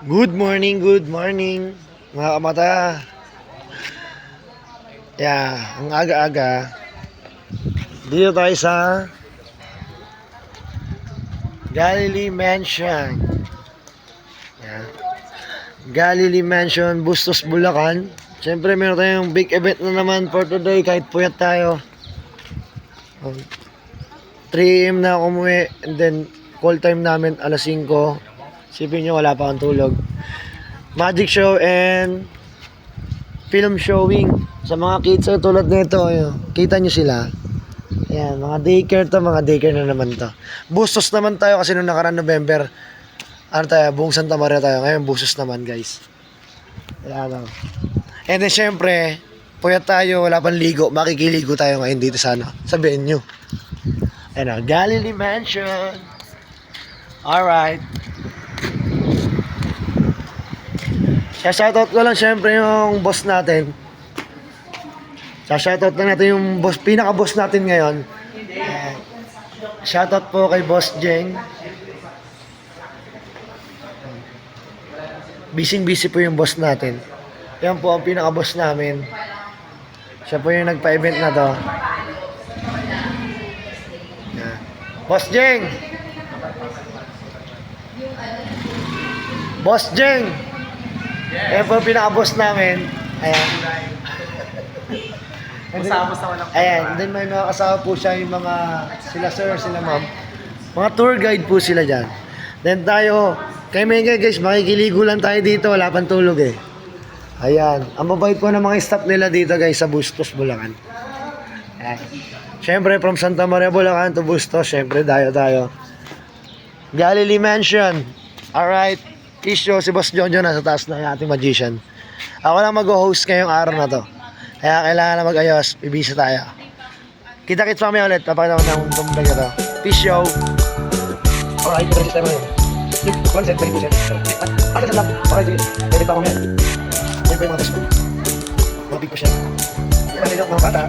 Good morning, mga kamata. Ang aga-aga. Dito tayo sa Galilee Mansion. Galilee Mansion, Bustos, Bulacan. Siyempre, meron tayong big event na naman for today, kahit puyat tayo. 3 AM na ako umuwi, and then call time namin alas 5. Sipin nyo, wala pa akong tulog. Magic show and film showing sa mga kids tulad nito. Kita nyo sila. Ayan, mga daycare na naman to. Bustos naman tayo kasi nung nakaraan November, buong Santa Maria tayo. Ngayon, Bustos naman, guys. Ayan. And then, syempre, puyat tayo, wala pang ligo. Makikiligo tayo ngayon dito sa venue. Ayan, Galilee Mansion. Alright. Shoutout ko lang syempre yung boss natin. Shoutout na natin yung boss, pinaka-boss natin ngayon. Shoutout po kay Boss Jeng. Busy po yung boss natin. Yan po ang pinaka-boss namin. Siya po yung nagpa-event na to. Yan. Boss Jeng! Boss Jeng! Ayan po yung pinaka-boss namin. Ayan. Ayan. Then may mga kasama po siya yung mga sila sir, sila ma'am. Mga tour guide po sila dyan. Then tayo, kay Mengay guys, makikiligo lang tayo dito. Wala pang tulog eh. Ayan. Ang mabait po ng mga staff nila dito guys sa Bustos, Bulacan. Ayan. Siyempre from Santa Maria, Bulacan to Bustos. Siyempre tayo. Galilee Mansion. Alright. Show si Boss Jojo nasa taas na yung ating magician. Ako lang mag-host ngayong araw na to. Kaya kailangan na mag-ayos. Bibisa tayo. Kita-kits mamaya ulit. Papakita ko ng tumbag na to. Peace show. Alright, ready tayo ngayon. One set, ready po set. Ano sa lang? Okay, sige. Ready pa ako ngayon. Yan po yung mga test ko. Mga big po siya. Yan ang mga bata.